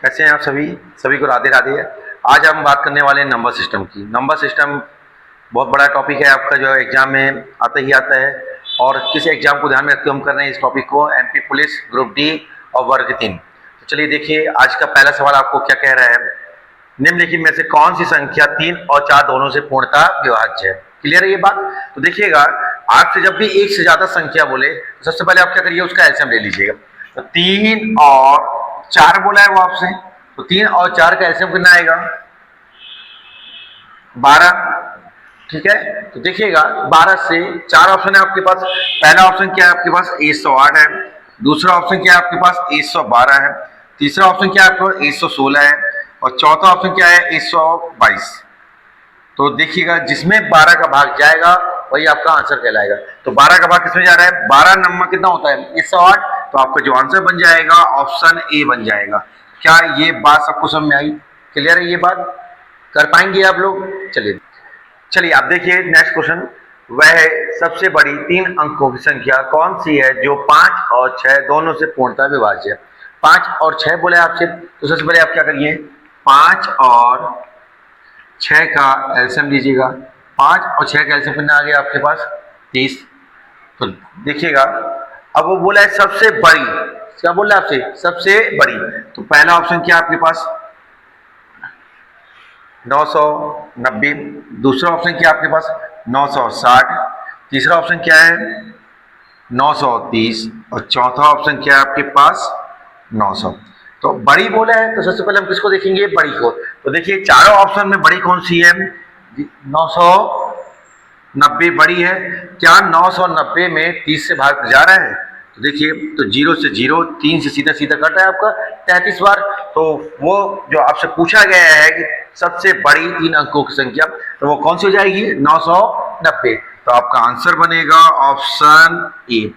कैसे हैं आप सभी? सभी को राधे राधे। आज हम बात करने वाले हैं नंबर सिस्टम की। नंबर सिस्टम बहुत बड़ा टॉपिक है आपका, जो एग्जाम में आता ही आता है। और किस एग्जाम को ध्यान में रखते हुए हम कर रहे हैं इस टॉपिक को, एमपी पुलिस ग्रुप डी और वर्ग 3। तो चलिए देखिए, आज का पहला सवाल आपको क्या कह रहा है। निम्नलिखित में से कौन सी संख्या 3 और 4 दोनों से पूर्णतः विभाज्य है? क्लियर है ये बात? तो देखिएगा, आपसे जब भी एक से ज्यादा संख्या बोले तो सबसे पहले आप क्या करिए, उसका एलसीएम ले लीजिएगा। तो 3 और 4 बोला है वो आपसे, तो 3 और 4 का एलसीएम कितना आएगा? 12। ठीक है, तो देखिएगा 12 से 4 ऑप्शन है आपके पास। पहला ऑप्शन क्या है आपके पास? 108 है। दूसरा ऑप्शन क्या है आपके पास? 112 है। तीसरा ऑप्शन क्या है आपके पास? 116 है। और चौथा ऑप्शन क्या है? 122। तो देखिएगा, जिसमें 12 का भाग जाएगा वही आपका आंसर कहलाएगा। तो 12 का भाग किसमें जा रहा है? 12 नंबर कितना होता है? 108। तो आपका जो आंसर बन जाएगा ऑप्शन ए बन जाएगा। क्या ये बात सबको समझ में आई? क्लियर है ये बात? कर पाएंगे आप लोग? चलिए आप देखिए नेक्स्ट क्वेश्चन। वह सबसे बड़ी 3 अंकों की संख्या कौन सी है जो 5 और 6 दोनों से पूर्णतः विभाज्य है? 5 और 6 बोले आपसे, तो सबसे पहले आप क्या करिए, 5 और 6 का एलसीएम लीजिएगा। 5 और 6 का एलसीएम कितना आ गया आपके पास? 30। तो देखिएगा, अब वो बोला है सबसे बड़ी, क्या बोला आपसे? सबसे बड़ी। तो पहला ऑप्शन क्या है आपके पास? 990। दूसरा ऑप्शन क्या है आपके पास? 960। तीसरा ऑप्शन क्या है? 930। और चौथा ऑप्शन क्या है आपके पास? 900। तो बड़ी बोला है, तो सबसे पहले हम किसको देखेंगे? बड़ी को। तो देखिए चारों ऑप्शन में बड़ी कौन सी है? 990 बड़ी है। क्या 990 में 30 से भाग जा रहा है? तो देखिए, तो 0 से 0, 3 से सीधा सीधा कट रहा है आपका 33 बार। तो वो जो आपसे पूछा गया है कि सबसे बड़ी 3 अंकों की संख्या, तो वो कौन सी हो जाएगी? 990। तो आपका आंसर बनेगा ऑप्शन ए।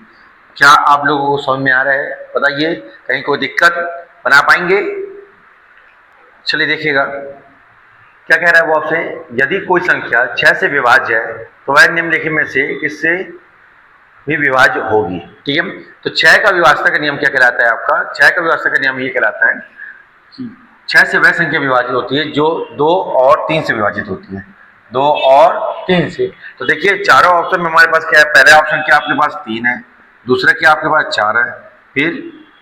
क्या आप लोगों को समझ में आ रहा है? बताइए, कहीं कोई दिक्कत? बना पाएंगे? चलिए देखिएगा क्या कह रहा है वो आपसे। यदि कोई संख्या 6 से विभाज्य है तो वह निम्नलिखित में से किससे भी विभाज्य होगी? ठीक है, तो 6 का विभाज्यता का नियम क्या कहलाता है आपका? 6 का विभाज्यता का नियम ये कहलाता है कि 6 से वह संख्या विभाजित होती है जो 2 और 3 से विभाजित होती है। 2 और 3 से। तो देखिए चारों ऑप्शन में हमारे पास क्या है? पहला ऑप्शन क्या आपके पास? 3 है। दूसरा क्या आपके पास? 4 है। फिर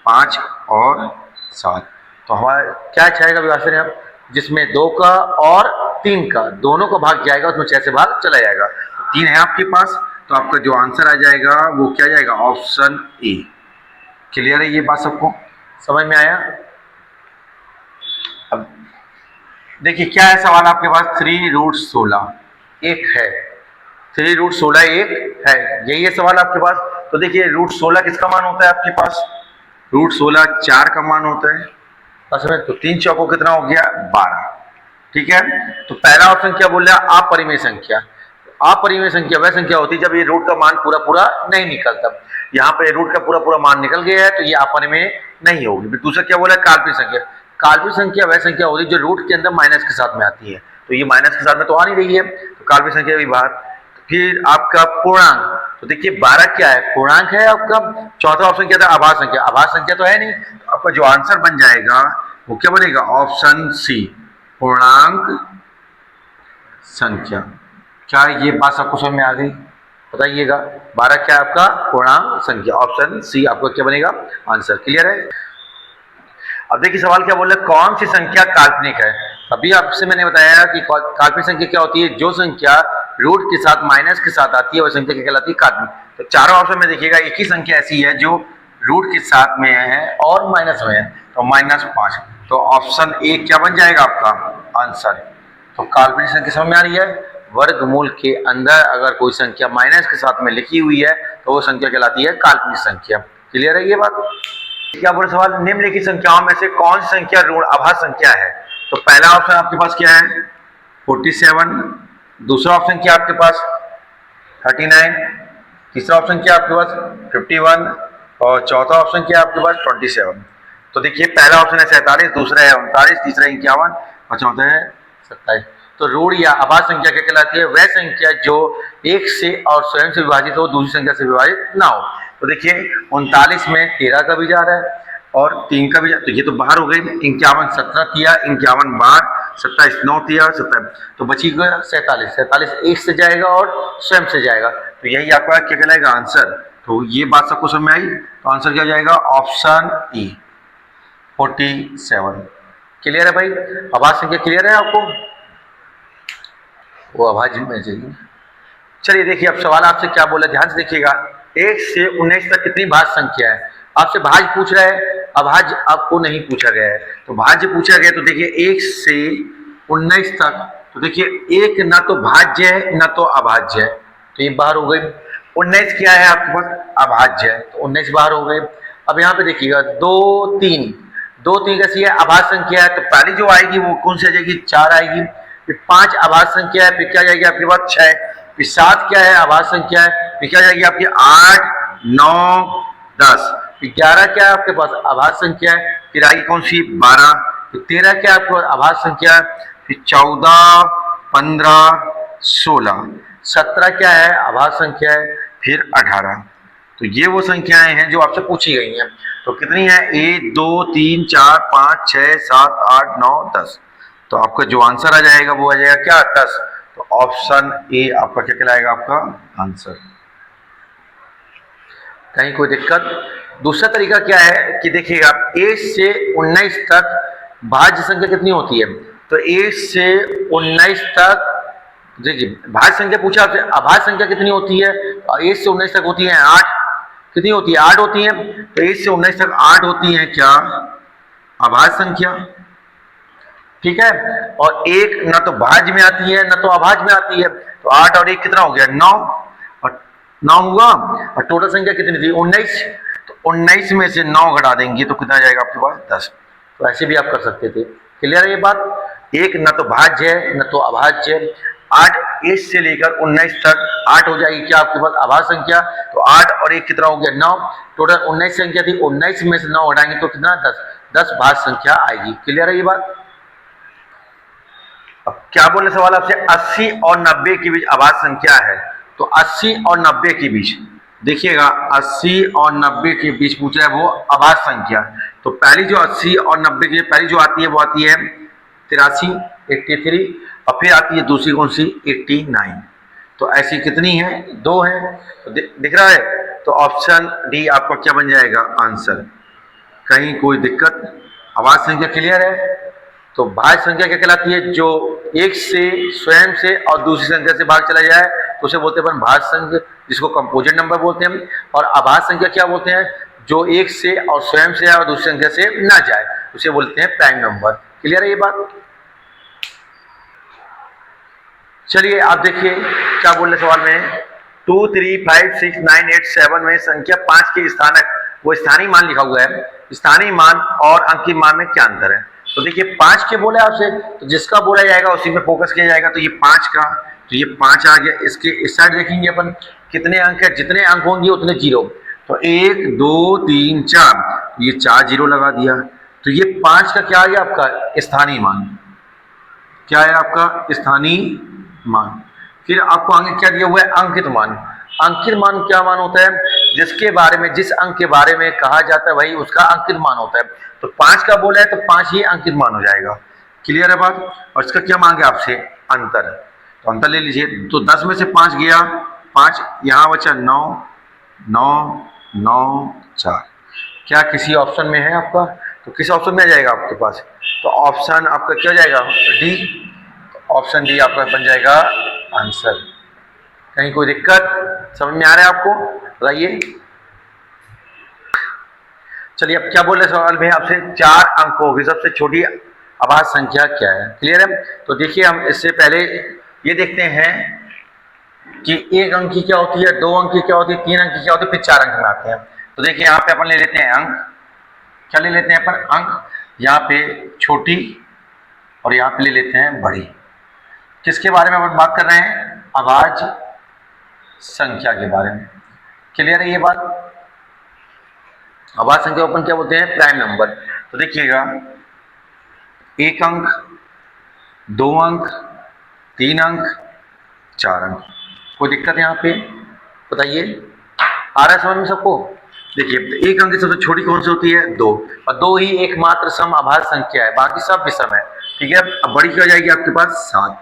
5 और 7। तो हमारा क्या 6 का विभाजन है, जिसमें 2 का और 3 का दोनों का भाग जाएगा, उसमें 6 से भाग चला जाएगा। 3 है आपके पास, तो आपका जो आंसर आ जाएगा वो क्या जाएगा? Option A. क्लियर है ये बात सबको? समझ में आया? अब देखिए क्या है सवाल आपके पास। 3√16 एक है। 3√16 एक है, यही है सवाल आपके पास। तो देखिए √16 किसका मान होता है आपके पास? √16 4 का मान होता है। तो 3 चौको कितना हो गया? 12। ठीक है, तो पहला ऑप्शन क्या बोल रहा है? अपरिमेय संख्या। अपरिमेय संख्या वह संख्या होती है जब ये रूट का मान पूरा पूरा नहीं निकलता। यहाँ पे रूट का पूरा पूरा मान निकल गया है, तो ये अपरिमेय नहीं होगी। दूसरा क्या बोला है? काल्पनिक संख्या। काल्पनिक संख्या वह संख्या होती है जो रूट के अंदर माइनस के साथ में आती है, तो ये माइनस के साथ में तो आ नहीं रही है, तो काल्पनिक संख्या भी बाहर। फिर आपका पूर्णांक, तो देखिए 12 क्या है? पूर्णांक है आपका। चौथा ऑप्शन क्या था? आभास संख्या। आभास संख्या तो है नहीं, तो आपका जो आंसर बन जाएगा वो क्या बनेगा? ऑप्शन सी, पूर्णांक संख्या। क्या ये बात सबको समझ में आ गई? बताइएगा। 12 क्या है आपका? पूर्णांक संख्या। ऑप्शन सी आपको क्या बनेगा? आंसर। क्लियर है? अब देखिए सवाल क्या बोल रहा है, कौन सी संख्या काल्पनिक है? अभी आपसे मैंने बताया कि काल्पनिक संख्या क्या होती है? जो संख्या रूट के साथ माइनस के साथ आती है वह संख्या क्या कहलाती है? काल्पनिक। तो चारों ऑप्शन में देखिएगा एक ही संख्या ऐसी है जो रूट के साथ में है और माइनस में है, तो -5। तो ऑप्शन ए क्या बन जाएगा आपका आंसर? तो काल्पनिक संख्या समझ में आ रही है? वर्गमूल के अंदर अगर कोई संख्या माइनस के साथ में लिखी हुई है तो वो संख्या कहलाती है काल्पनिक संख्या। क्लियर है ये बात? क्या बोले सवाल, निम्नलिखित संख्याओं में से कौन सी संख्या ऋण आभास संख्या है? तो पहला ऑप्शन आपके पास क्या है? 47। दूसरा ऑप्शन क्या आपके पास? 39। तीसरा ऑप्शन क्या आपके पास? 51। और चौथा ऑप्शन क्या है आपके पास? 27। तो देखिए पहला ऑप्शन है 47, दूसरा है 39, तीसरा 51 और चौथा है 27। तो ऋण या आभास संख्या क्या कहलाती है? वह संख्या जो एक से और स्वयं से विभाजित हो, दूसरी संख्या से विभाजित ना हो। तो देखिए 39 में 13 का भी जा रहा है, और 3 का भी, तो ये तो बाहर हो गई। 51 17 किया, 51 बाहर, 27 9 किया, 27, तो बची गया 47। 47 एक से जाएगा और स्वयं से जाएगा, तो यही आपका क्या कहलाएगा आंसर। तो ये बात सबको समझ में आई, तो आंसर क्या जाएगा ऑप्शन ई 47। क्लियर है भाई, आवाज संख्या क्लियर है आपको, वो आवाज में चाहिए। चलिए देखिए अब सवाल आपसे क्या बोला, ध्यान से देखिएगा। 1 से 19 तक कितनी भाज्य संख्या है, आपसे भाज्य पूछ रहा है, अभाज्य आपको नहीं पूछा गया है। तो भाज्य पूछा गया, तो देखिए 1 से 19 तक, तो देखिए एक ना तो भाज्य है ना तो अभाज्य है, तो ये बाहर हो गई। 19 क्या है आपके पास, अभाज्य है, तो 19 बाहर हो गए। अब यहाँ पे देखिएगा 2 3, 2 3 कैसी है, अभाज्य संख्या है, तो पहली जो आएगी वो कौन सी आ जाएगी, 4 आएगी। फिर 5 अभाज्य संख्या है, फिर क्या जाएगी आपके पास 6, फिर 7 क्या है अभाज्य संख्या है, फिर क्या जाएगी आपकी 8 9 10, फिर 11 क्या है आपके पास अभाज्य संख्या है, फिर आएगी कौन सी 12, फिर 13 क्या है आपके पास अभाज्य संख्या है, फिर 14 15 16, 17 क्या है अभाज्य संख्या है, फिर 18। तो ये वो संख्याएं हैं जो आपसे पूछी गई हैं। तो कितनी है, 1 2 3 4 5 6 7 8 9 10, तो आपका जो आंसर आ जाएगा वो आ जाएगा क्या 10। तो ऑप्शन ए आपका क्या कहलाएगा आपका आंसर। कहीं कोई दिक्कत। दूसरा तरीका क्या है कि देखिएगा 1 से 19 तक भाज्य संख्या कितनी होती है, तो 1 से 19 तक देखिए भाज्य संख्या पूछा आपसे, अभाज्य संख्या कितनी होती है, 1 से 19 तक होती है 8, कितनी होती है 8 होती है, तो 1 से 19 तक 8 होती है क्या अभाज्य संख्या, ठीक है। और एक ना तो भाज्य में आती है ना तो अभाज्य में आती है, तो 8 और 1 कितना हो गया 9, और 9 हुआ, और टोटल संख्या कितनी थी 19, तो 19 में से 9 घटा देंगे तो कितना जाएगा आपके पास 10। तो ऐसे भी आप कर सकते थे। क्लियर है ये बात, एक ना तो भाज्य है ना तो अभाज्य है। 8 1 से लेकर 19 तक 8 हो जाएगी क्या आपके पास अभाज्य संख्या, तो 8 और 1 कितना हो गया 9, टोटल 19 संख्या थी, 19 में से 9 घटाएंगे तो कितना 10, 10 भाज्य संख्या आएगी। क्लियर है ये बात। अब क्या बोले सवाल आपसे, 80 और 90 के बीच अभाज्य संख्या है, तो 80 और 90 के बीच देखिएगा 80 और 90 के बीच पूछ रहा है वो अभाज्य संख्या। तो पहली जो 80 और 90 की पहली जो आती है वो आती है 83 83, और फिर आती है दूसरी कौन सी 89। तो ऐसी कितनी है 2 है, तो दिख रहा है, तो ऑप्शन डी आपका क्या बन जाएगा आंसर। कहीं कोई दिक्कत, अभाज्य संख्या क्लियर है। तो भाज्य संख्या क्या कहलाती है, जो एक से स्वयं से और दूसरी संख्या से भाग चला जाए तो उसे बोलते हैं भाज्य संख्या, जिसको कंपोजिट नंबर बोलते हैं। और अभाज्य संख्या क्या बोलते हैं, जो एक से और स्वयं से और दूसरी संख्या से ना जाए उसे बोलते हैं प्राइम नंबर। क्लियर है ये बात। चलिए आप देखिए क्या बोल रहे सवाल में, 2 3 5 6 9 8 7 में संख्या 5 के स्थानक वो स्थानीय मान लिखा हुआ है, स्थानीय मान और अंकीय मान में क्या अंतर है। तो देखिए 5 के बोले आपसे, तो जिसका बोला जाएगा उसी में फोकस किया जाएगा। तो ये 5 का, तो ये 5 आ गया। इसके इस साइड देखेंगे अपन कितने अंक है, जितने अंक होंगे उतने जीरो, तो 1 2 3 4, ये 4 जीरो लगा दिया। तो ये 5 का क्या आ गया आपका स्थानीय मान, क्या है आपका स्थानीय मान। फिर आपको आगे क्या दिया हुआ है अंकित मान। अंकित मान क्या मान होता है, जिसके बारे में जिस अंक के बारे में कहा जाता है वही उसका अंकित मान होता है। तो 5 का बोला है तो 5 ही अंकित मान हो जाएगा। क्लियर है बात। और इसका क्या मांगे आपसे अंतर, तो अंतर ले लीजिए। तो 10 में से 5 गया 5, यहाँ बचा 9 9 9 4, क्या किसी ऑप्शन में है आपका, तो किस ऑप्शन में आ जाएगा आपके पास, तो ऑप्शन आपका क्या जाएगा डी, ऑप्शन डी आपका बन जाएगा आंसर। कहीं कोई दिक्कत समझ में आ रहा है आपको, बताइए। चलिए अब क्या बोल रहे सवाल में आपसे, 4 अंकों की सबसे छोटी अभाज्य संख्या क्या है। क्लियर है। तो देखिए हम इससे पहले ये देखते हैं कि 1 अंक की क्या होती है, 2 अंक की क्या होती है, 3 अंक की क्या होती है, फिर 4 अंक में आते हैं। तो देखिए यहाँ पे अपन ले लेते हैं अंक, क्या ले लेते हैं अपन अंक, यहाँ पे छोटी और यहाँ पे ले लेते हैं बड़ी। किसके बारे में अपन बात कर रहे हैं, अभाज्य संख्या के बारे में। क्लियर है ये बात। अभाज्य संख्या अपन क्या बोलते हैं प्राइम नंबर। तो देखिएगा 1 अंक 2 अंक 3 अंक 4 अंक, कोई दिक्कत यहाँ पे बताइए, आ रहा है समझ में सबको। देखिए एक अंक की सबसे छोटी कौन सी होती है? 2, और 2 ही एकमात्र सम अभाज्य संख्या है, बाकी सब विषम है। ठीक है, अब बड़ी क्या हो जाएगी आपके पास? 7।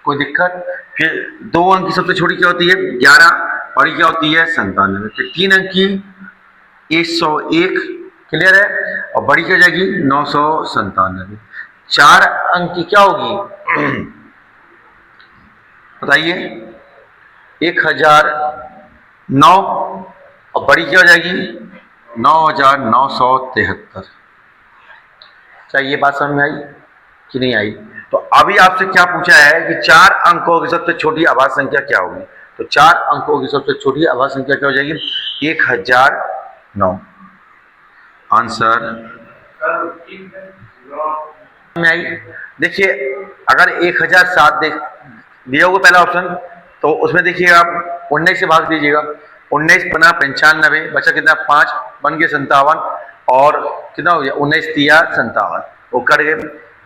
कोई दिक्कत? फिर 2 अंक की सबसे छोटी क्या होती है? 11, बड़ी क्या होती है? 97। फिर 3 अंक की 101, क्लियर है, और बड़ी क्या हो जाएगी? 997। 4 अंक की क्या होगी? बताइए, 1009, और बड़ी क्या हो जाएगी? 9973। क्या ये बात समझ में आई कि नहीं आई? तो अभी आपसे क्या पूछा है कि 4 अंकों की सबसे छोटी अभाज्य संख्या क्या होगी? तो 4 अंकों की सबसे छोटी अभाज्य संख्या क्या हो जाएगी? 1009। आंसर में आई। देखिए अगर 1007 दिया होगा पहला ऑप्शन, तो उसमें देखिएगा आप 19 से भाग दीजिएगा। 19 बना 95, बचा कितना? 5, बन गए 57, और कितना हो गया? 19 तिया 57, वो कट गए।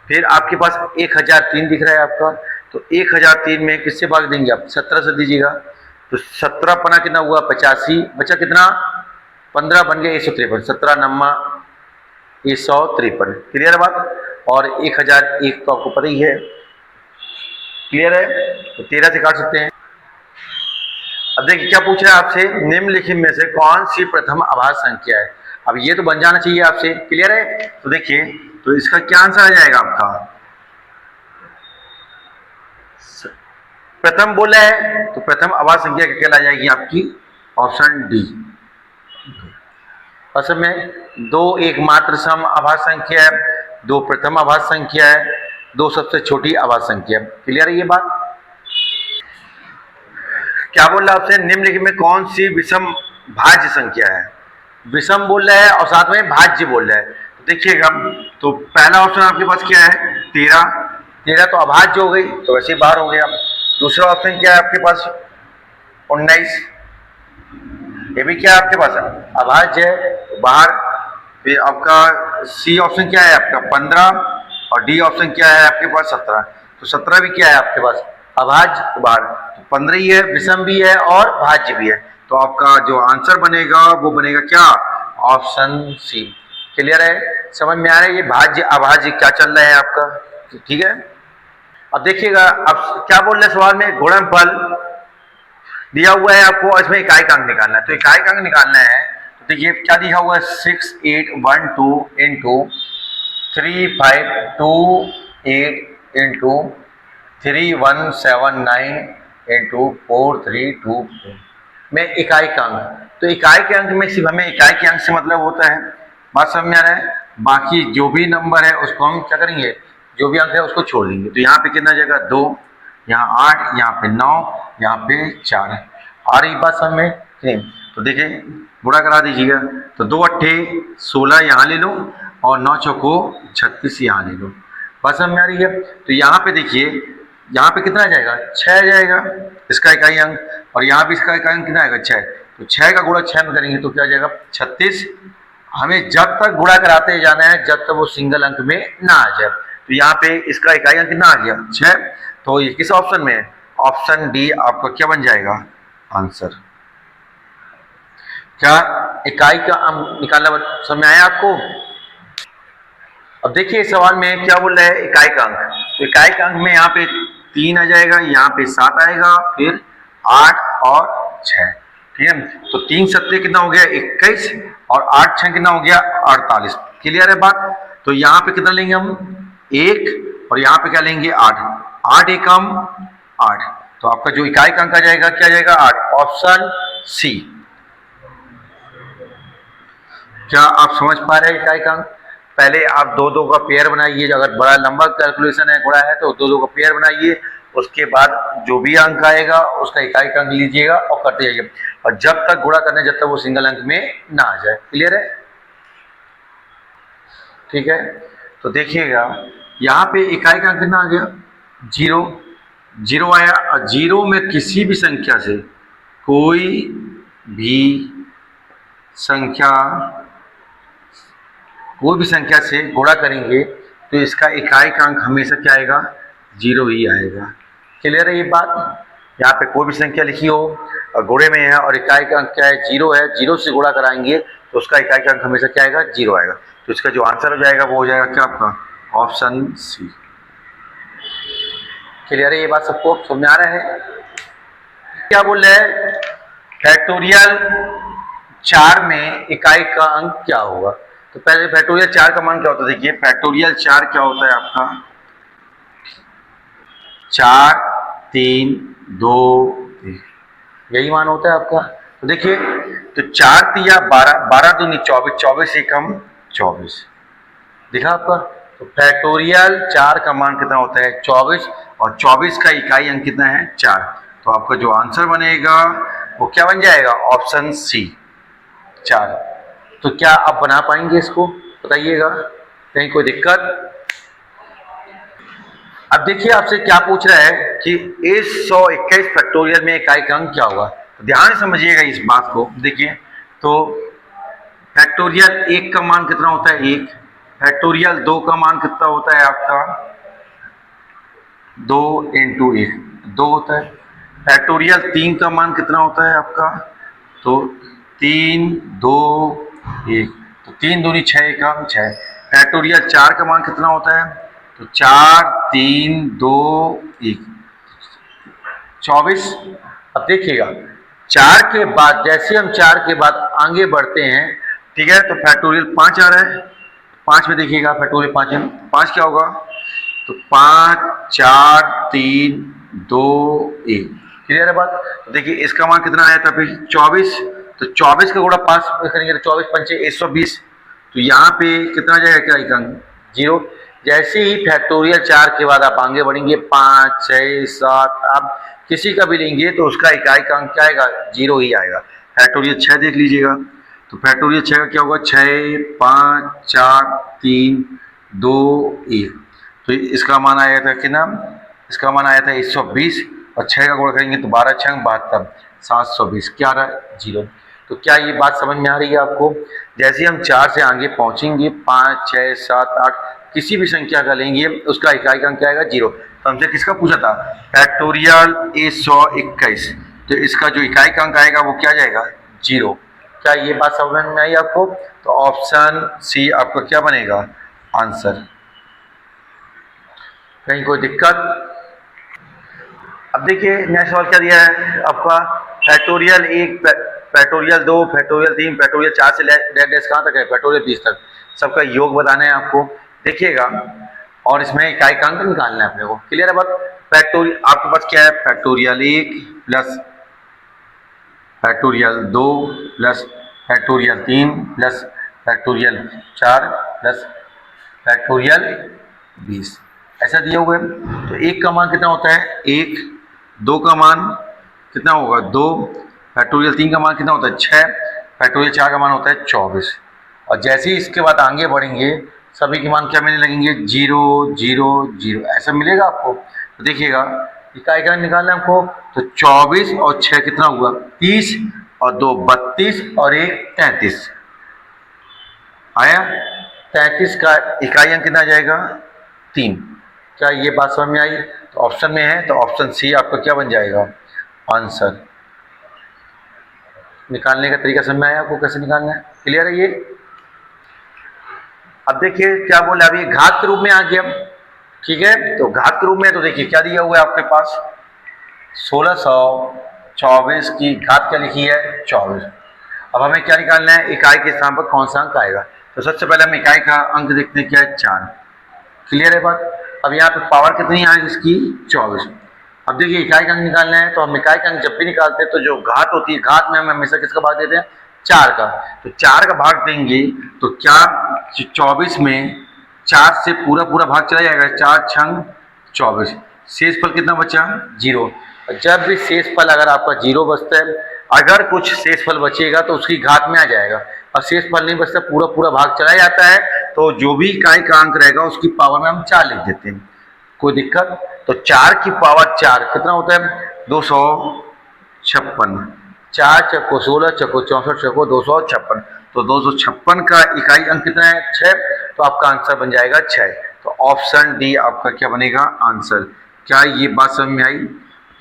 फिर आपके पास 1003 दिख रहा है आपका, तो 1003 में किससे भाग देंगे आप? 17 से दीजिएगा। तो 17 पना कितना हुआ? 85, बचा कितना? 15, बन गया 153। 17 नम्मा 153, क्लियर है बात? और 1001 तो आपको पता ही है, क्लियर है? तो 13 से काट सकते हैं। अब देखिए क्या पूछ रहा है आपसे, निम्नलिखित में से कौन सी प्रथम अभाज्य संख्या है? अब ये तो बन जाना चाहिए आपसे, क्लियर है? तो देखिए, तो इसका क्या आंसर आ जाएगा आपका? प्रथम बोला है तो प्रथम अभाज्य संख्या क्या कहला जाएगी आपकी? Option D. असल में 2 एकमात्र सम अभाज्य संख्या है, 2 प्रथम अभाज्य संख्या है, 2 सबसे छोटी अभाज्य संख्या है, क्लियर है ये बात? क्या बोल रहा है आपसे, निम्नलिखित में कौन सी विषम भाज्य संख्या है? विषम बोल रहा है और साथ में भाज्य बोल रहा है। तो देखिएगा, तो पहला ऑप्शन आपके पास क्या है? 13। 13 तो अभाज्य हो गई, तो वैसे ही बाहर हो गया। दूसरा ऑप्शन क्या है आपके पास? 19, ये भी क्या है आपके पास? अभाज्य है, तो बाहर। फिर आपका सी ऑप्शन क्या है आपका? 15, और डी ऑप्शन क्या है आपके पास? 17। तो 17 भी क्या है आपके पास? अभाज्य, तो बाहर। तो 15 ही है, विषम भी है और भाज्य भी है। तो आपका जो आंसर बनेगा वो बनेगा क्या? ऑप्शन सी, क्लियर है? समझ में आ रहा है ये भाज्य अभाज्य क्या चल रहा है आपका? ठीक है। अब देखिएगा, अब क्या बोल रहे हैं सवाल में? गुणनफल दिया हुआ है आपको, इसमें इकाई अंक निकालना है। तो इकाई अंक निकालना है, तो देखिए क्या दिया हुआ है? 6812 इंटू 3528 इंटू 3179 इंटू 4324 में इकाई का अंक। तो इकाई के अंक में सिर्फ हमें इकाई के अंक से मतलब होता है, बात समझ में आ रहा है? बाकी जो भी नंबर है उसको हम क्या करेंगे? जो भी अंक है उसको छोड़ देंगे। तो यहाँ पे कितना जाएगा? 2, यहाँ 8, यहाँ पे 9, यहाँ पे 4 है। आ रही बात समझ में? तो देखिए गुणा करा दीजिएगा। तो 2 अट्ठे 16 यहाँ ले लो, और 9 चौको 36 यहाँ ले लो। बात समझ में आ रही है? तो यहाँ पे देखिए, यहाँ पे कितना जाएगा? 6 जाएगा इसका इकाई अंक, और यहाँ भी इसका इकाई अंक कितना आएगा? 6। तो 6 का गुणा 6 में करेंगे तो क्या जाएगा? 36। हमें जब तक गुणा कराते जाना है जब तक वो सिंगल अंक में ना आ जाए। तो यहाँ पे इसका इकाई अंक कितना आ गया? 6। तो ये किस ऑप्शन में है? ऑप्शन डी आपका क्या बन जाएगा आंसर? क्या इकाई का अंक निकालना समझ में आया आपको? अब देखिए इस सवाल में क्या बोल रहा है? इकाई का अंक। तो इकाई का अंक में यहाँ पे 3 आ जाएगा, यहाँ पे 7 आएगा, फिर 8 और 6, ठीक है? तो 3 सत्ते कितना हो गया? 21, और 8 6 कितना हो गया? 48, क्लियर है बात? तो यहाँ पे कितना लेंगे हम? 1, और यहाँ पे क्या लेंगे? 8। 8 एकम 8, तो आपका जो इकाई का अंक आ जाएगा क्या जाएगा? 8, ऑप्शन सी। क्या आप समझ पा रहे हैं इकाई का अंक? पहले आप 2 का पेयर बनाइए, अगर बड़ा लंबा कैलकुलेशन है गुणा है तो 2 का पेयर बनाइए, उसके बाद जो भी अंक आएगा उसका इकाई का अंक लीजिएगा और करते जाइए, और जब तक गुणा करने जब तक वो सिंगल अंक में ना आ जाए, क्लियर है? ठीक है, तो देखिएगा यहाँ पे इकाई का अंक कितना आ गया? 0। 0 आया, और 0 में किसी भी संख्या से कोई भी संख्या से गुणा करेंगे तो इसका इकाई का अंक हमेशा क्या आएगा? 0 ही आएगा, क्लियर है ये बात? यहाँ पे कोई भी संख्या लिखी हो और गुणे में है और इकाई का अंक क्या है? 0 है, 0 से गुणा कराएंगे तो उसका इकाई का अंक हमेशा क्या आएगा, 0 आएगा। तो इसका जो आंसर हो जाएगा वो हो जाएगा क्या आपका, ऑप्शन सी। क्लियर है ये बात सबको, समझ में आ रहा है? क्या बोल रहे हैं, फैक्टोरियल 4 में इकाई का अंक क्या होगा। तो पहले फैक्टोरियल 4 का मान क्या होता है, देखिए फैक्टोरियल 4 क्या होता है आपका, 4 3 2 1, यही मान होता है आपका। तो देखिए तो 4 तिया 12, 12 दूनी 24, 24 एकम 24, दिखा आपका। तो फैक्टोरियल 4 का मान कितना होता है, 24, और 24 का इकाई अंक कितना है, 4। तो आपका जो आंसर बनेगा वो क्या बन जाएगा, ऑप्शन सी 4। तो क्या आप बना पाएंगे इसको, बताइएगा, कहीं कोई दिक्कत? अब देखिए आपसे क्या पूछ रहा है कि 121 फैक्टोरियल में इकाई का अंक क्या होगा। तो ध्यान से समझिएगा इस बात को। देखिए तो फैक्टोरियल 1 का मान कितना होता है, 1। फैक्टोरियल 2 का मान कितना होता है आपका, 2 इंटू 1, 2 होता है। फैक्टोरियल 3 का मान कितना होता है आपका, तो 3 2 1, तो 3 दूनी 6 एकम 6। फैक्टोरियल 4 का मान कितना होता है, तो 4 3 2 1, 24। अब देखिएगा 4 के बाद जैसे हम 4 के बाद आगे बढ़ते हैं, ठीक है, तो फैक्टोरियल 5 आ रहा है। 5 में देखिएगा फैक्टोरियल 5 में 5 क्या होगा, तो 5 4 3 2 1, क्लियर है बात। तो देखिए इसका मान कितना आया था फिर 24, तो 24 का गुणा 5 करेंगे तो 24 पंचे 120, तो यहाँ पे कितना जाएगा, क्या अंक 0। जैसे ही फैक्टोरियल 4 के बाद आप आगे बढ़ेंगे 5 6 7, आप किसी का भी लेंगे तो उसका इकाई का अंक क्या आएगा, 0 ही आएगा। फैक्टोरियल 6 देख लीजिएगा, तो फैक्टोरियल 6 का क्या होगा, 6 5 4 3 2 1, तो इसका मान आया था कि ना, इसका मान आया था 120, और 6 का गुणा करेंगे तो 12 6 72, 720, क्या रहा है, 0। तो क्या ये बात समझ में आ रही है आपको? जैसे हम 4 से आगे पहुंचेंगे 5 6 7 8 किसी भी संख्या का लेंगे उसका इकाई का अंक क्या आएगा, 0। तो हमसे किसका पूछा था, फैक्टोरियल 121, तो इसका जो इकाई का अंक आएगा वो क्या जाएगा, 0। क्या ये बात समझ में आई आपको? तो ऑप्शन सी आपका क्या बनेगा, आंसर। कहीं कोई दिक्कत? अब देखिए नेक्स्ट सवाल क्या दिया है आपका, फैक्टोरियल 1 फैक्टोरियल 2 फैक्टोरियल 3 फैक्टोरियल 4 से डैश कहाँ तक है, फैक्टोरियल 20 तक, सबका योग बताना है आपको। देखिएगा और इसमें इकाई का अंक निकालना है अपने को, क्लियर है बात। फैक्टोरियल आपके पास क्या है, factorial 1 plus factorial 2 plus factorial 3 plus factorial 4 plus factorial 20, ऐसा दिया हुआ है। तो 1 का मान कितना होता है, 1, 2 का मान कितना होगा, 2, फैक्टोरियल 3 का मान कितना होता है, 6, फैक्टोरियल 4 का मान होता है 24, और जैसे ही इसके बाद आगे बढ़ेंगे सभी के मान क्या मिलने लगेंगे, 0 0 0, ऐसा मिलेगा आपको। तो देखिएगा इकाई का निकालना हमको, तो 24 और 6 कितना हुआ, 30, और 2 32, और 1 33 आया। 33 का इकाई अंक कितना जाएगा, 3। क्या ये बात समझ में आई? तो ऑप्शन में है, तो ऑप्शन सी आपका क्या बन जाएगा, आंसर। निकालने का तरीका समझ में आया आपको, कैसे निकालना है, क्लियर है ये? अब देखिए क्या बोले, अभी घात के रूप में आ गया, ठीक है। तो घात के रूप में तो देखिए क्या दिया हुआ है आपके पास, 1624 की घात क्या लिखी है, 24। अब हमें क्या निकालना है, इकाई के स्थान पर कौन सा अंक आएगा। तो सबसे पहले हम इकाई का अंक देखते हैं, क्या है, 4, क्लियर है बात। अब यहाँ पे पावर कितनी आएगी इसकी, 24। अब देखिए इकाई का अंक निकालना है, तो हम इकाई का अंक जब भी निकालते हैं तो जो घात होती है, घात में हम हमेशा किसका भाग देते हैं, 4 का। तो 4 का भाग देंगे तो क्या 24 में 4 से पूरा पूरा भाग चला जाएगा, 4 छंग 24, शेष फल कितना बचा, 0। जब भी शेष फल अगर आपका 0 बचता है, अगर कुछ शेष फल बचेगा तो उसकी घात में आ जाएगा, और शेष फल नहीं बचता, पूरा पूरा भाग चला जाता है, तो जो भी इकाई का अंक रहेगा उसकी पावर में हम 4 लिख देते हैं, कोई दिक्कत। तो 4 की पावर 4 कितना होता है, 256, 4 चक्को 16 चक्को 64 चक्को 256, तो 256 का इकाई अंक कितना है, 6। तो आपका आंसर बन जाएगा 6। तो ऑप्शन डी आपका क्या बनेगा, आंसर। क्या ये बात समझ में आई?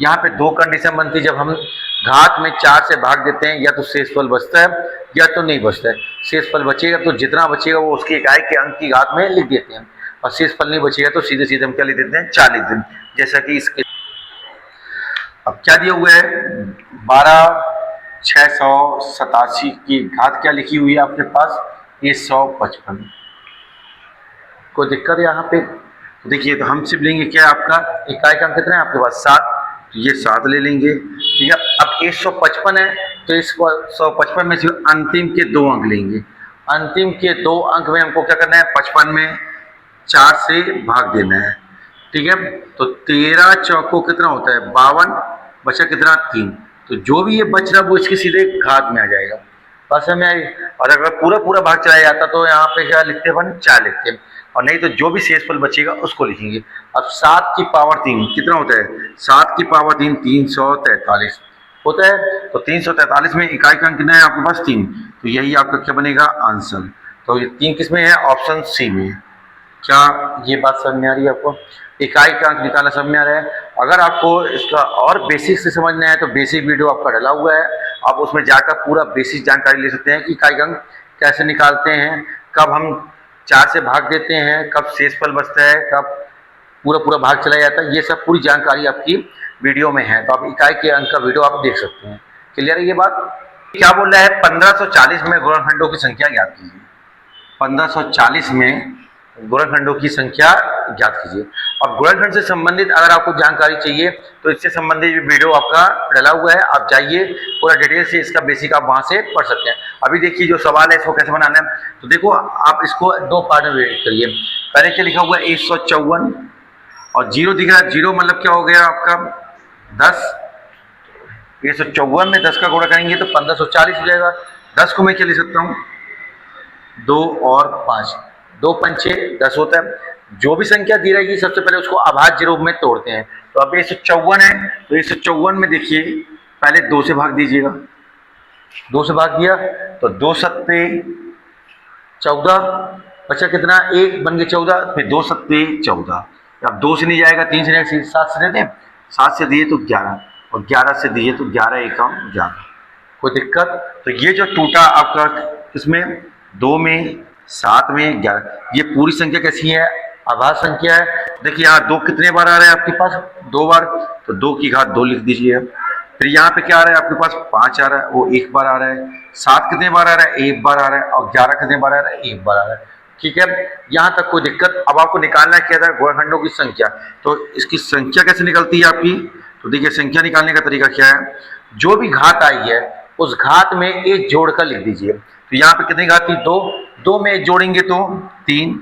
यहाँ पे दो कंडीशन बनती है, जब हम घात में 4 से भाग देते हैं या तो शेषफल बचता है या तो नहीं बचता है। शेषफल बचेगा तो जितना बचेगा वो उसकी इकाई के अंक की घात में लिख देते हैं, और शेषफल नहीं बचेगा तो सीधे सीधे हम क्या लिख देते हैं, 4 लिख देते हैं। जैसा कि इसके अब क्या दिया हुआ है, 12,687 की घात क्या लिखी हुई है आपके पास, ये 155। कोई दिक्कत है यहाँ पे? देखिए तो हम सिर्फ लेंगे क्या, आपका इकाई का अंक कितना है आपके पास, 7, तो ये 7 ले लेंगे, ठीक है। अब 155 है तो इस 155 में से अंतिम के 2 अंक लेंगे। अंतिम के 2 अंक में हमको क्या करना है, 55 में 4 से भाग देना है, ठीक है। तो 13 चौको कितना होता है, 52, बचा कितना, 3। तो जो भी ये बच रहा वो इसके सीधे घात में आ जाएगा, पास में आई। और अगर पूरा पूरा भाग चला जाता तो यहाँ पे क्या लिखते हैं, 4 लिखते हैं, और नहीं तो जो भी शेषफल बचेगा उसको लिखेंगे। अब 7 की पावर 3 कितना होता है, 7 की पावर 3 343 होता है। तो 343 में इकाई का अंक कितना है आपके पास, 3, तो यही आपका क्या बनेगा, आंसर। तो ये 3 किस में है, ऑप्शन सी में। क्या ये बात समझ में आ रही है आपको? इकाई का अंक निकालना समझ में आ रहा है। अगर आपको इसका और बेसिक से समझना है तो बेसिक वीडियो आपका डला हुआ है, आप उसमें जाकर पूरा बेसिक जानकारी ले सकते हैं कि इकाई का अंक कैसे निकालते हैं, कब हम 4 से भाग देते हैं, कब शेषफल बचता है, कब पूरा पूरा भाग चला जाता है, ये सब पूरी जानकारी आपकी वीडियो में है। तो आप इकाई के अंक का वीडियो आप देख सकते हैं। क्लियर है ये बात? क्या बोल रहा है, 1540 में गुणनखंडों की संख्या ज्ञात कीजिए। 1540 में गुणनखंडों की संख्या ज्ञात कीजिए। और गुणनखंड से संबंधित अगर आपको जानकारी चाहिए तो इससे संबंधित वीडियो आपका डला हुआ है, आप जाइए पूरा डिटेल से इसका बेसिक आप वहां से पढ़ सकते हैं। अभी देखिए जो सवाल है इसको कैसे बनाना है, तो देखो आप इसको 2 पार्ट में करिए। पहले क्या लिखा हुआ है, 154, और 0 दिख रहा है, 0 मतलब क्या हो गया आपका 10। 154 में 10 का गुणा करेंगे तो 1540 हो जाएगा। 10 को मैं क्या लिख सकता हूँ, 2 और 5, 2 पंचे 10 होता है। जो भी संख्या दी रहेगी सबसे पहले उसको अभाज्य रूप में तोड़ते हैं। तो अब 154 है तो 154 में देखिए पहले 2 से भाग दीजिएगा, 2 से भाग दिया तो 2 सत्ते 14, बचा कितना, 1 बन गए 14, फिर 2 सत्ते 14। अब 2 से नहीं जाएगा, 3 से नहीं, 7 से दे दें, 7 से दिए तो 11, और 11 से दिए तो 11 एकम 11। कोई दिक्कत? तो ये जो टूटा आपका इसमें 2 में 7 में 11, ये पूरी संख्या कैसी है, अभाज्य संख्या है। देखिए यहाँ 2 कितने बार आ रहा है आपके पास, 2 बार, तो 2 की घात 2 लिख दीजिए। फिर यहाँ पे क्या आ रहा है आपके पास, 5 आ रहा है, वो 1 बार आ रहा है। 7 कितने बार आ रहा है, 1 बार आ रहा है, और 11 कितने बार आ रहा है, 1 बार आ रहा है। ठीक है, यहाँ तक कोई दिक्कत? अब आपको निकालना क्या था, गुणनखंडों की संख्या। तो इसकी संख्या कैसे निकलती है आपकी, तो देखिए संख्या निकालने का तरीका क्या है, जो भी घात आई है उस घात में 1 जोड़कर लिख दीजिए। तो यहाँ पे कितनी घात थी, 2, 2 में 1 जोड़ेंगे तो 3,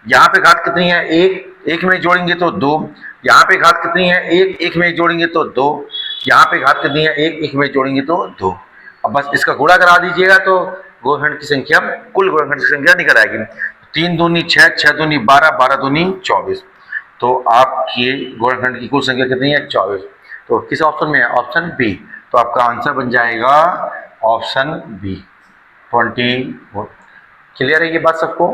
यहाँ पे घात कितनी है, 1, 1 में जोड़ेंगे तो 2, यहाँ पे घात कितनी है, 1, 1 में जोड़ेंगे तो 2, यहाँ पे घात कितनी है, 1, 1 में जोड़ेंगे तो 2। अब बस इसका गुणा करा दीजिएगा तो गुणनखंड की संख्या, कुल गुणनखंड की संख्या निकल आएगी। 3 दूनी 6, 6 दूनी 12, 12 दूनी 24। तो आपकी गुणनखंड की कुल संख्या कितनी है, 24। तो किस ऑप्शन में है, ऑप्शन बी। तो आपका आंसर बन जाएगा ऑप्शन बी, 24। क्लियर है ये बात सबको?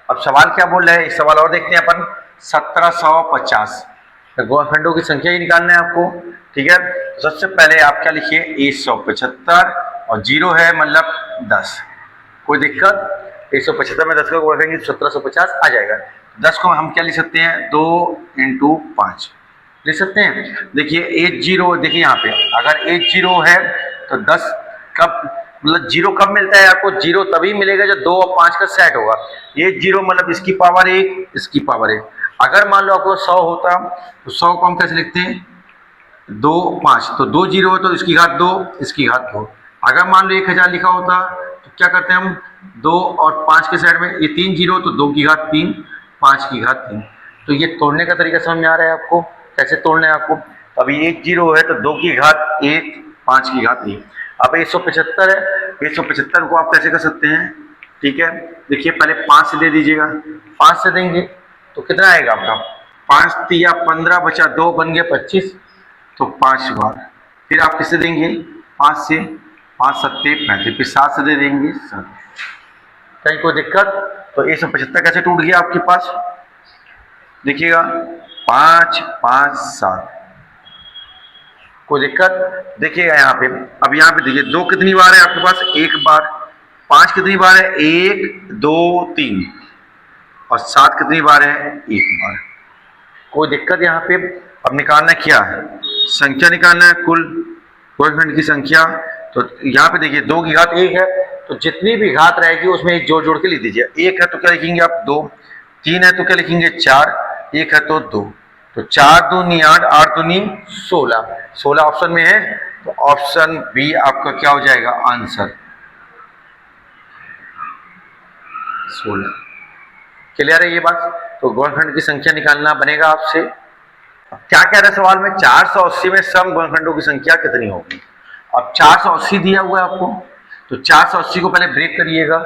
अब सवाल क्या बोल रहे हैं, एक सवाल और देखते हैं अपन। 1750 गुणनखंडों की संख्या ही निकालना है आपको, ठीक है। तो सबसे पहले आप क्या लिखिए, 175, और 0 है मतलब 10। कोई दिक्कत? 175 में 10 का गुणा करेंगे 1750 आ जाएगा। 10 को हम क्या लिख सकते हैं, 2 × 5 लिख सकते हैं। देखिए 80, देखिए यहाँ पे अगर 80 है तो 10 कब, मतलब 0 कब मिलता है आपको, 0 तभी मिलेगा जब 2 और 5 का सेट होगा। 80 मतलब इसकी पावर 1, इसकी पावर 1। अगर मान लो आपको 100 होता तो 100 को हम कैसे लिखते हैं, 2 5, तो 2 0 हो तो इसकी घात 2, इसकी घात 2। अगर मान लो 1000 लिखा होता तो क्या करते हैं हम, 2 और 5 के साइड में ये 3 0, तो 2 की घात 3, 5 की घात 3। तो ये तोड़ने का तरीका समझ में आ रहा है आपको, कैसे तोड़ना है आपको। तो अभी 10 है तो 2 की घात 1, 5 की घात 1। अब 175 है, 175 को आप कैसे कर सकते हैं, ठीक है। देखिए पहले 5 से दे दीजिएगा, 5 से देंगे तो कितना आएगा आपका, 5 तिया 15, बचा 2, बन गया 25, तो 5 बार। फिर आप किससे देंगे, 5 से, 5 सत्ते 35, फिर 7 से दे देंगे 7। कहीं कोई दिक्कत? तो 175 कैसे टूट गया आपके पास, देखिएगा 5 5 7, कोई दिक्कत? देखिएगा यहाँ पे, अब यहाँ पे देखिए 2 कितनी बार है आपके पास? एक बार। 5 कितनी बार है? 1 2 3। और 7 कितनी बार है? एक बार। कोई दिक्कत यहाँ पे? अब निकालना क्या है? संख्या निकालना है, कुल गुणनखंड की संख्या। तो यहाँ पे देखिए 2 की घात 1 है, तो जितनी भी घात रहेगी उसमें एक जोड़ जोड़ के लिख दीजिए। 1 है तो क्या लिखेंगे आप? 2। 3 है तो क्या लिखेंगे? 4। 1 है तो 2। तो 4 दूनी 8, 8 दूनी 16। 16 ऑप्शन में है, तो ऑप्शन बी आपका क्या हो जाएगा आंसर? 16। क्लियर है ये बात? तो गुणनखंड की संख्या निकालना बनेगा आपसे। अब क्या कह रहा है सवाल में? 480 में सम गुणनखंडों की संख्या कितनी होगी? अब 480 दिया हुआ है आपको, तो 480 को पहले ब्रेक करिएगा।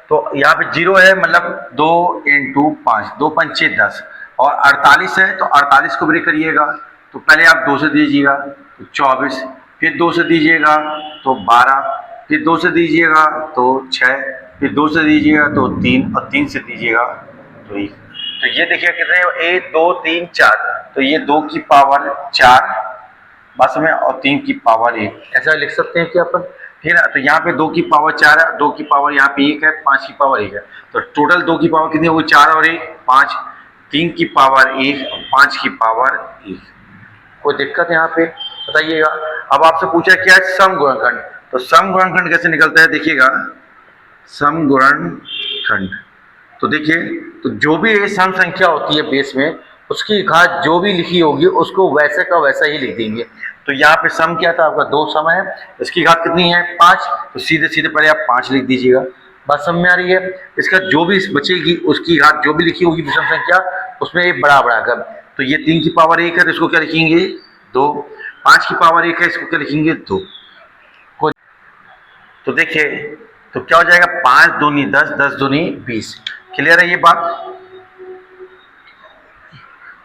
तो यहाँ पे 0 है, मतलब 2 × 5, 2 पंचे 10, और 48 है तो 48 को ब्रेक करिएगा। तो पहले आप 2 से दीजिएगा तो 24, फिर 2 से दीजिएगा तो 12, फिर 2 से दीजिएगा तो 6, फिर 2 से दीजिएगा तो 3, और 3 से दीजिएगा तो 1। तो ये देखिए कितने? 1 2 3 4, तो ये 2 की पावर 4 बस में, और 3 की पावर 1, ऐसा लिख सकते हैं कि अपन। ठीक है ना? तो यहाँ पे 2 की पावर 4 है, 2 की पावर यहाँ पे 1 है, 5 की पावर 1 है। तो टोटल 2 की पावर कितनी होगी? 4 और 1 5, 3 की पावर 1 और 5 की पावर 1। कोई दिक्कत यहाँ पे? बताइएगा। अब आपसे पूछा क्या है? सम गुणनखंड। तो सम गुणनखंड कैसे निकलता है देखिएगा। सम गुणनखंड, तो देखिए, तो जो भी ये सम संख्या होती है बेस में, उसकी घात जो भी लिखी होगी उसको वैसे का वैसा ही लिख देंगे। तो यहाँ पे सम क्या था आपका? 2 सम है, इसकी घात कितनी है? 5, तो सीधे सीधे पहले आप 5 लिख दीजिएगा। बात समझ में आ रही है? इसका जो भी बचेगी उसकी घात जो भी लिखी होगी विषम संख्या, उसमें एक बड़ा कर, तो ये 3 की पावर 1 है तो इसको क्या लिखेंगे? 2। 5 की पावर 1 है, इसको क्या लिखेंगे? 2। तो देखिए, तो क्या हो जाएगा? 5 दूनी 10, 10 दूनी 20। क्लियर है ये बात?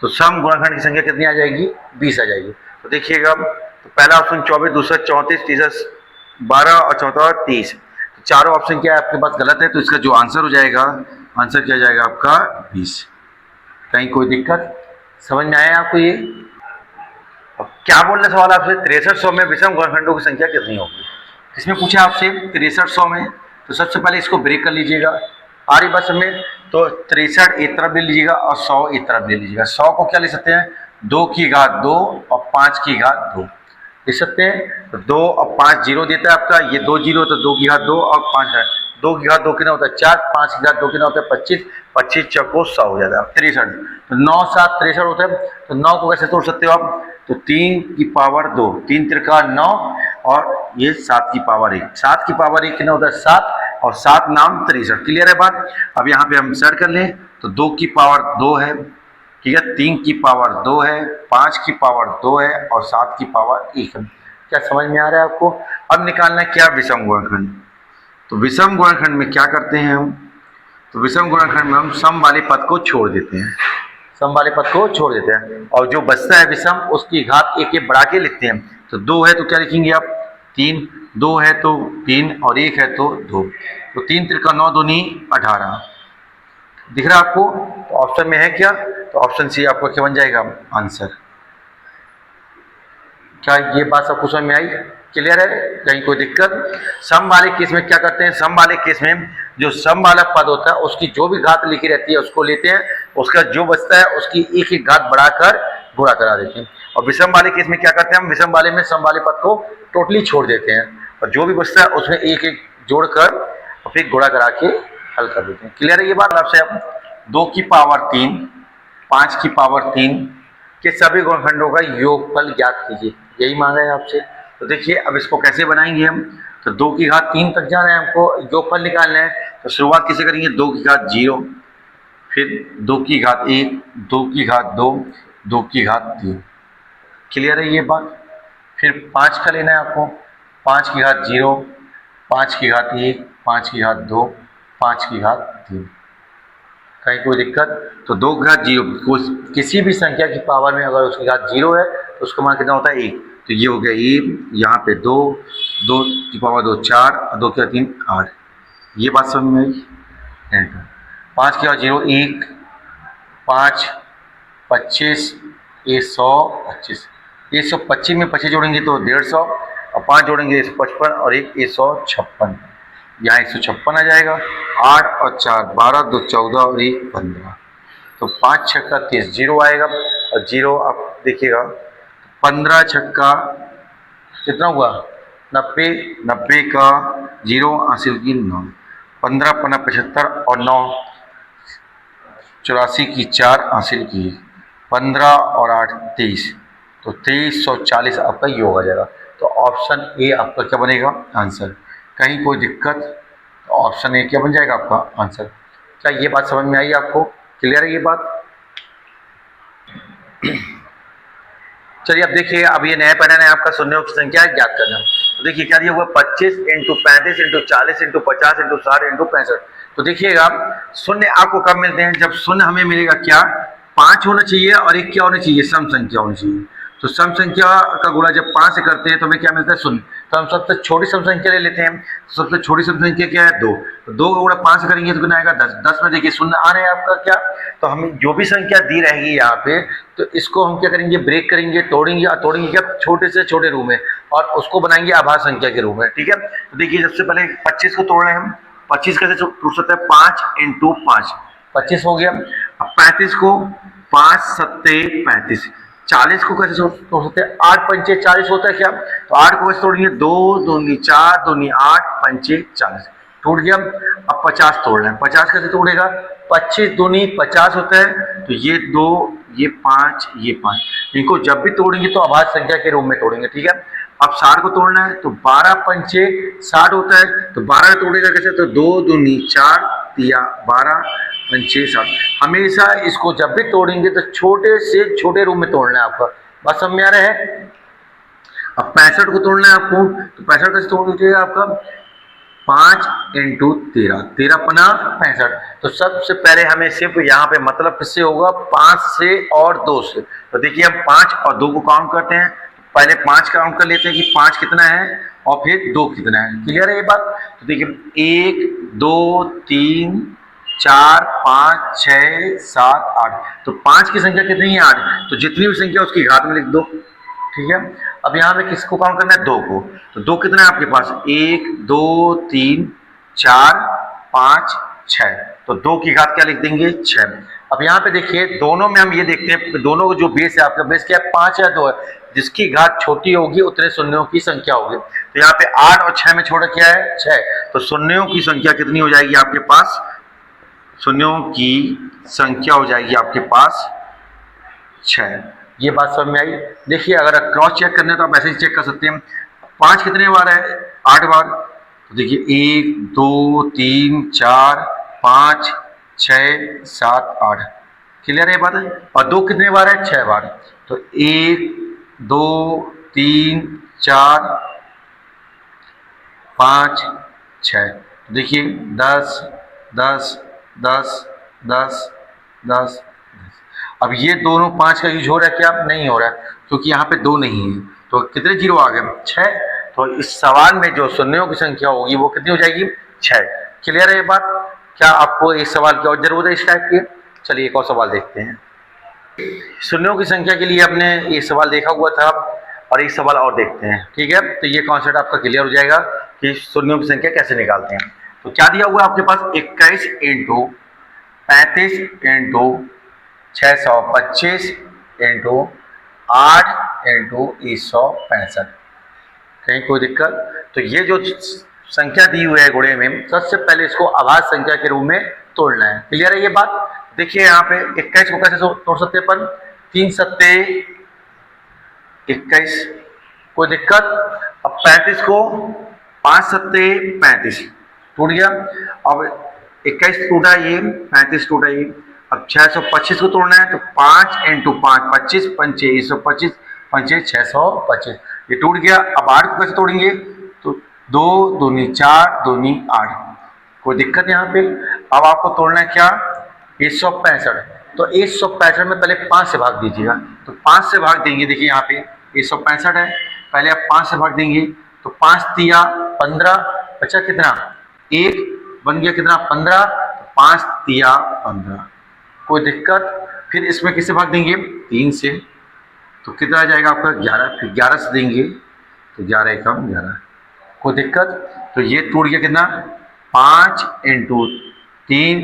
तो सम गुणनखंड की संख्या कितनी आ जाएगी? 20 आ जाएगी। तो देखिएगा, तो पहला ऑप्शन 24, दूसरा 34, तीसरा 12 और चौथा 30। तो चारों ऑप्शन क्या है आपके पास? गलत है, तो इसका जो आंसर हो जाएगा, आंसर क्या जाएगा आपका? 20। कहीं कोई दिक्कत? समझ में आया आपको ये? अब क्या बोल रहे सवाल आपसे? 6300 में विषम गुणनखंडों की संख्या कितनी होगी? इसमें पूछा आपसे 6300 में, तो सबसे पहले इसको ब्रेक कर लीजिएगा। आ रही बात में, तो 63 एक तरफ ले लीजिएगा और 100 एक तरफ ले लीजिएगा। 100 को क्या ले सकते हैं? 2 की घात 2 और 5 की घात 2 लिख सकते हैं। तो 2 और 5 0 देता है आपका, ये 2 0, तो 2 की घात 2 और 5 है। 2 की घात 2 कितना होता है? 4, 5 की घात 2 कितना होता है? 25, 25 चौको 100 हो जाता है 63। तो 9 7 63 होता है। तो 9 को कैसे तोड़ सकते हो आप? तो 3 की पावर 2, 3 त्रिका 9, और ये 7 की पावर 1, 7 की पावर 1 कितना होता है? 7, और 7 नाम 63। क्लियर है बात? अब यहाँ पे हम सेट कर लें, तो 2 की पावर 2 है, ठीक है, 3 की पावर 2 है, 5 की पावर 2 है, और 7 की पावर 1 है। क्या समझ में आ रहा है आपको? अब निकालना क्या? विषम गुणनखंड। तो विषम गुणनखंड में क्या करते हैं हम? तो विषम गुणनखंड में हम सम वाले पद को छोड़ देते हैं, सम वाले पद को छोड़ देते हैं, और जो बचता है विषम उसकी घात एक एक बढ़ा के लिखते हैं। तो 2 है तो क्या लिखेंगे आप? 3, 2 है तो 3, और 1 है तो 2। तो 3 त्रिका 9 दूनी 18। दिख रहा है आपको? तो ऑप्शन में है क्या? तो ऑप्शन सी आपको क्या बन जाएगा आंसर। क्या ये बात सबको समझ में आई? क्लियर है? कहीं कोई दिक्कत? सम वाले केस में क्या करते हैं? सम वाले केस में जो सम वाला पद होता है उसकी जो भी घात लिखी रहती है उसको लेते हैं, उसका जो बचता है उसकी एक एक घात बढ़ाकर गुणा करा देते हैं। और विषम वाले केस में क्या करते हैं? हम विषम वाले में सम वाले पद को टोटली छोड़ देते हैं, और जो भी बचता है उसमें एक एक जोड़कर और फिर गुणा करा के हल कर देते हैं। क्लियर है ये बात? आपसे अब 2 की पावर 3, 5 की पावर 3 के सभी गुणनखंडों का योगफल ज्ञात कीजिए, यही मांगा है आपसे। तो देखिए, अब इसको कैसे बनाएंगे हम? तो 2 की घात 3 तक जाना है हमको, योगफल निकालना है। तो शुरुआत किसे करेंगे? 2 की घात 0, फिर 2 की घात 1, 2 की घात 2, 2 की घात 3। क्लियर है ये बात? फिर 5 का लेना है आपको, 5 की घात 0, 5 की घात 1, 5 की घात 2, 5 की घात 3। कहीं कोई दिक्कत? तो 2 की घात 0, किसी भी संख्या की पावर में अगर उसकी घात 0 है तो उसका मान कितना होता है? 1। तो ये हो गया 1, यहाँ पे 2, 2 की पावर 2 4, और 2 की 3 8। ये बात समझ में आई? एंटर। 5 की घात 0 1, 5, 25, 100, 25। 125 में 25 जोड़ेंगे तो 150, और 5 जोड़ेंगे 155, और एक 156, यहाँ 156 आ जाएगा। 8 और 4 12, 2 14 और 1 15, तो 5 छक्का 30, जीरो आएगा, और जीरो आप देखिएगा 15 छक्का कितना हुआ 90, 90 का जीरो हासिल की 9, 15 पन्ना 75, और 9 84 की 4 हासिल की, 15 और 8 23, तो 2340 आपका ये हो जाएगा। तो ऑप्शन ए आपका क्या बनेगा आंसर। कहीं कोई दिक्कत, तो ऑप्शन ए क्या बन जाएगा आपका आंसर। क्या ये बात समझ में आई आपको, क्लियर है ये बात। चलिए अब देखिए, अब ये नया पैटर्न है आपका शून्यों की संख्या ज्ञात करना। तो देखिए क्या दिया हुआ 25 into 35 into 40 into 50 into 60 into 65। तो देखिएगा शून्य आपको कब मिलते हैं, जब शून्य हमें मिलेगा क्या 5 होना चाहिए, और एक क्या होना चाहिए सम संख्या होनी चाहिए। तो सम संख्या का गुणा जब 5 से करते हैं तो हमें क्या मिलता है शून्य। तो हम सबसे छोटी सम संख्या ले लेते हैं। तो सबसे छोटी सम संख्या क्या है 2, तो 2 का गुणा 5 से करेंगे तो कितना आएगा 10। 10 में देखिए शून्य आ रहे हैं आपका क्या। तो हमें जो भी संख्या दी रहेगी यहाँ पे, तो इसको हम क्या करेंगे ब्रेक करेंगे, तोड़ेंगे, और तोड़ेंगे क्या छोटे से छोटे रूप में, और उसको बनाएंगे आभास संख्या के रूप में। ठीक है, तो देखिए सबसे पहले 25 को तोड़ रहे हैं हम। 25 कैसे टूट सकता है 5 इंटू 5, 25 हो गया। अब 35 को 5 सत्ते 35, 40 को कैसे तोड़ सकते हैं 8 पंचे 40 होता है क्या। तो 8 को कैसे तोड़ेंगे 2 दूनी 4 दूनी 8 पंचे 40, टूट गया। अब 50 तोड़ना है, 50 कैसे तोड़ेगा 25 दूनी 50 होता है। तो ये 2 ये 5 ये 5, इनको जब भी तोड़ेंगे तो अभाज्य संख्या के रूप में तोड़ेंगे। ठीक है, अब 60 को तोड़ना है, तो 12 पंचे 60 होता है। तो 12 तोड़ेगा कैसे, तो 2 दूनी 4 दिया 12 पंचे 60। हमेशा इसको जब भी तोड़ेंगे तो छोटे से छोटे रूप में तोड़ना है आपका। बात समझ में आ रहा है। अब 65 को तोड़ना है आपको, तो 65 कैसे तोड़ दीजिएगा आपका 5 इंटू 13, 13 पना 65। तो सबसे पहले हमें सिर्फ यहाँ पे मतलब किससे होगा 5 से और 2 से। तो देखिए हम 5 और 2 को काउंट करते हैं। पहले 5 काउंट कर लेते हैं कि 5 कितना है और फिर 2 कितना है। क्लियर है ये बात। तो देखिए 1 2 3 4 5 6 7 8, तो 5 की संख्या कितनी है 8। तो जितनी भी संख्या उसकी घात में लिख दो। ठीक है, अब यहाँ पे किसको काउंट करना है 2 को। तो 2 कितना है आपके पास 1 2 3 4 5 6, तो 2 की घात क्या लिख देंगे 6। अब यहाँ पे देखिए दोनों में हम ये देखते हैं, दोनों को जो बेस है आपका बेस क्या है 5 है 2 है, जिसकी घात छोटी होगी उतने शून्यों की संख्या होगी। तो यहाँ पे 8 और 6 में छोड़ा क्या है 6, तो शून्यों की संख्या कितनी हो जाएगी आपके पास, शून्यों की संख्या हो जाएगी आपके पास 6। ये बात समझ में आई। देखिए अगर क्रॉस चेक करना है तो आप ऐसे ही चेक कर सकते हैं। 5 कितने बार है 8 बार, तो देखिए 1 2 3 4 5 6 7 8, क्लियर है बात है। और 2 कितने बार है 6 बार, तो 1 2 3 4 5 6, देखिए 10 10 10 10 10। अब ये दोनों 5 का यूज हो रहा है क्या, नहीं हो रहा है, क्योंकि यहाँ पे 2 नहीं है। तो कितने जीरो आ गए 6। तो इस सवाल में जो शून्यों की संख्या होगी वो कितनी हो जाएगी 6। क्लियर है ये बात। क्या आपको इस सवाल की और जरूरत है इस टाइप की। चलिए एक और सवाल देखते हैं। शून्यों की संख्या के लिए आपने ये सवाल देखा हुआ था, और एक सवाल और देखते हैं। ठीक है, तो ये कॉन्सेप्ट आपका क्लियर हो जाएगा कि शून्यों की संख्या कैसे निकालते हैं। तो क्या दिया हुआ आपके पास 21 इंटू 35 इंटू 625 इंटू 8 इंटू 165। कहीं कोई दिक्कत। तो ये जो संख्या दी हुई है गुणे में, सबसे पहले इसको अभाज्य संख्या के रूप में तोड़ना है। क्लियर है ये बात। देखिए यहाँ पे 21 को कैसे तोड़ सकते हैं अपन 3 सत्ते 21, कोई दिक्कत। अब 35 को 5 सत्ते 35, टूट गया। अब 21 टूटा ये 35 टूटा ये। अब 625 को तोड़ना है, तो 5 इंटू 5 25 पंचे 125 पंचे 625, ये टूट गया। अब 8 को कैसे तोड़ेंगे, तो 2 दूनी 4 दूनी 8, कोई दिक्कत यहाँ पे। अब आपको तोड़ना है क्या 165, तो 165 में पहले 5 से भाग दीजिएगा। तो 5 से भाग देंगे, देखिए यहाँ पे 165 है, पहले आप 5 से भाग देंगे, तो 5 तिया 15, अच्छा कितना 1 बन गया कितना 15, 5 तिया 15, कोई दिक्कत। फिर इसमें किससे भाग देंगे 3 से, तो कितना आ जाएगा आपका 11, फिर 11 से देंगे तो 11 एकम 11, कोई दिक्कत। तो ये टूट गया कितना, 5 इंटू 3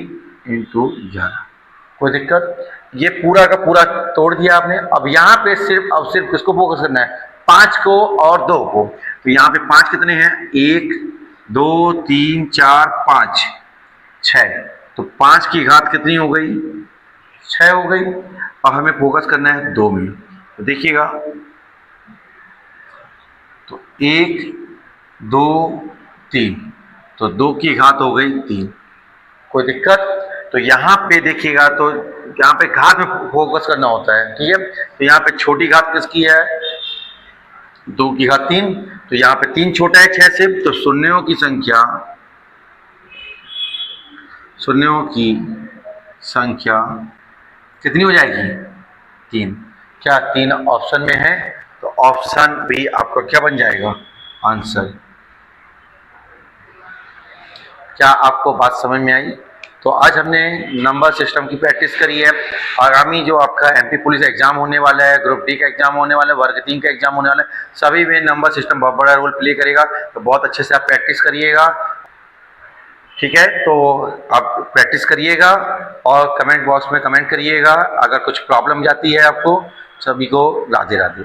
इंटू 11, कोई दिक्कत। ये पूरा का पूरा तोड़ दिया आपने। अब यहाँ पे सिर्फ किसको फोकस करना है, 5 को और 2 को। तो यहाँ पे 5 कितने हैं, 1 2 3 4 5 6, तो 5 की घात कितनी हो गई, 6 हो गई। अब हमें फोकस करना है 2 में, तो देखिएगा, तो 1 2 3, तो 2 की घात हो गई 3, कोई दिक्कत। तो यहाँ पे देखिएगा, तो यहाँ पे घात में फोकस करना होता है, ठीक है। तो यहाँ पे छोटी घात किसकी है, 2 की घात 3, तो यहाँ पे 3 छोटा है 6 से, तो शून्यों की संख्या कितनी हो जाएगी, 3। क्या 3 ऑप्शन में है, तो ऑप्शन बी आपका क्या बन जाएगा, आंसर। क्या आपको बात समझ में आई। तो आज हमने नंबर सिस्टम की प्रैक्टिस करी है। आगामी जो आपका एमपी पुलिस एग्जाम होने वाला है, ग्रुप डी का एग्जाम होने वाला है, वर्ग 3 का एग्जाम होने वाला है, सभी में नंबर सिस्टम बहुत बड़ा रोल प्ले करेगा। तो बहुत अच्छे से आप प्रैक्टिस करिएगा, ठीक है। तो आप प्रैक्टिस करिएगा और कमेंट बॉक्स में कमेंट करिएगा। अगर कुछ प्रॉब्लम जाती है आपको, सभी को राधे राधे।